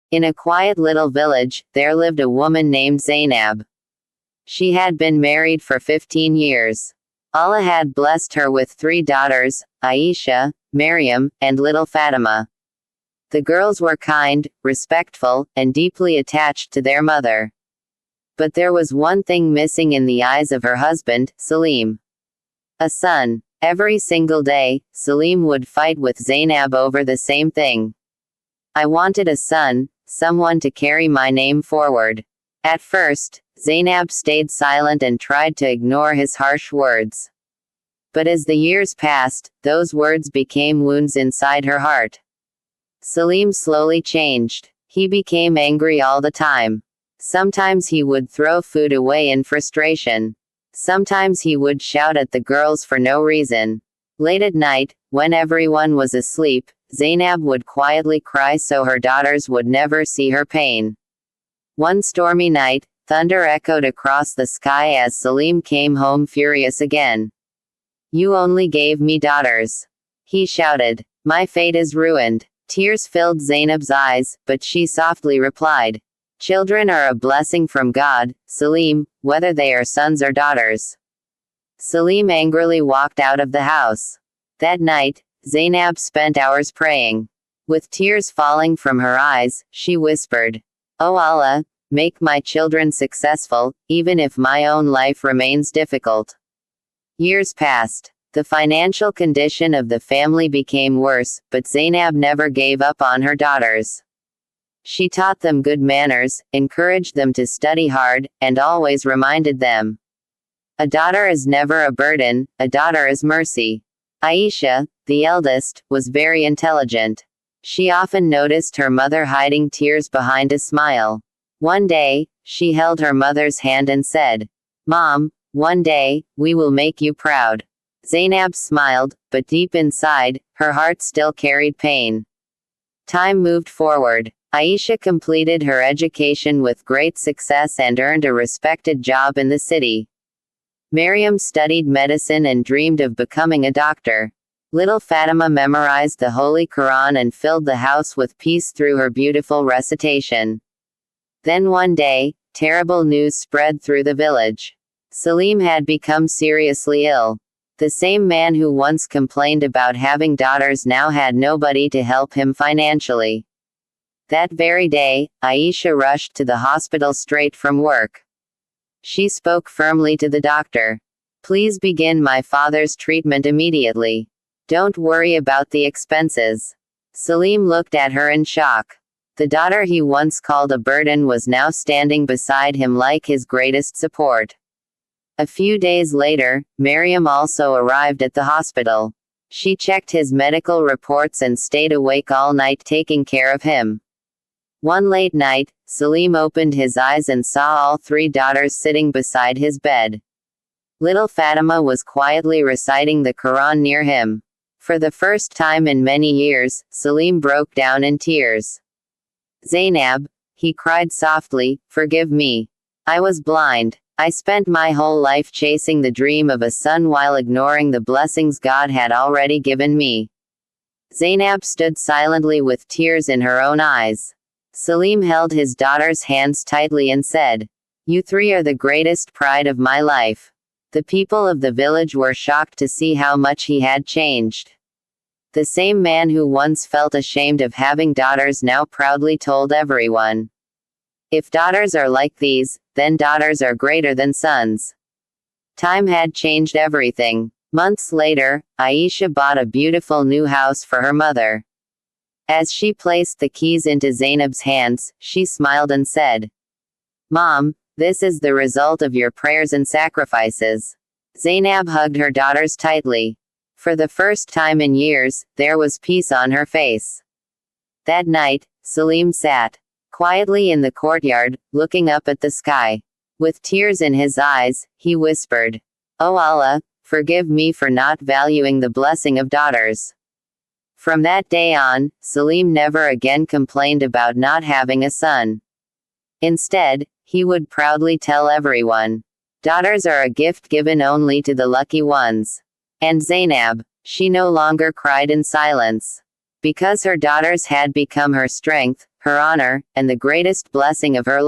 In a quiet little village, there lived a woman named Zainab. She had been married for 15 years. Allah had blessed her with 3 daughters, Aisha, Maryam, and little Fatima. The girls were kind, respectful, and deeply attached to their mother. But there was one thing missing in the eyes of her husband, Salim. A son. Every single day, Salim would fight with Zainab over the same thing. I wanted a son, someone to carry my name forward. At first, Zainab stayed silent and tried to ignore his harsh words. But as the years passed, those words became wounds inside her heart. Salim slowly changed. He became angry all the time. Sometimes he would throw food away in frustration. Sometimes he would shout at the girls for no reason. Late at night, when everyone was asleep, Zainab would quietly cry so her daughters would never see her pain. One stormy night, thunder echoed across the sky as Salim came home furious again. "You only gave me daughters," he shouted. "My fate is ruined." Tears filled Zainab's eyes, but she softly replied, "Children are a blessing from God, Salim, whether they are sons or daughters." Salim angrily walked out of the house. That night, Zainab spent hours praying. With tears falling from her eyes, she whispered, "O Allah, make my children successful, even if my own life remains difficult." Years passed. The financial condition of the family became worse, but Zainab never gave up on her daughters. She taught them good manners, encouraged them to study hard, and always reminded them, "A daughter is never a burden, a daughter is mercy." Aisha, the eldest, was very intelligent. She often noticed her mother hiding tears behind a smile. One day, she held her mother's hand and said, "Mom, one day, we will make you proud." Zainab smiled, but deep inside, her heart still carried pain. Time moved forward. Aisha completed her education with great success and earned a respected job in the city. Maryam studied medicine and dreamed of becoming a doctor. Little Fatima memorized the Holy Quran and filled the house with peace through her beautiful recitation. Then one day, terrible news spread through the village. Salim had become seriously ill. The same man who once complained about having daughters now had nobody to help him financially. That very day, Aisha rushed to the hospital straight from work. She spoke firmly to the doctor. "Please begin my father's treatment immediately. Don't worry about the expenses." Salim looked at her in shock. The daughter he once called a burden was now standing beside him like his greatest support. A few days later, Maryam also arrived at the hospital. She checked his medical reports and stayed awake all night taking care of him. One late night, Salim opened his eyes and saw all 3 daughters sitting beside his bed. Little Fatima was quietly reciting the Quran near him. For the first time in many years, Salim broke down in tears. "Zainab," he cried softly, "forgive me. I was blind. I spent my whole life chasing the dream of a son while ignoring the blessings God had already given me." Zainab stood silently with tears in her own eyes. Salim held his daughter's hands tightly and said, "You 3 are the greatest pride of my life." The people of the village were shocked to see how much he had changed. The same man who once felt ashamed of having daughters now proudly told everyone, "If daughters are like these, then daughters are greater than sons." Time had changed everything. Months later, Aisha bought a beautiful new house for her mother. As she placed the keys into Zainab's hands, she smiled and said, "Mom, this is the result of your prayers and sacrifices." Zainab hugged her daughters tightly. For the first time in years, there was peace on her face. That night, Salim sat quietly in the courtyard, looking up at the sky. With tears in his eyes, he whispered, "O Allah, forgive me for not valuing the blessing of daughters." From that day on, Salim never again complained about not having a son. Instead, he would proudly tell everyone, "Daughters are a gift given only to the lucky ones." And Zainab, she no longer cried in silence. Because her daughters had become her strength, her honor, and the greatest blessing of her life.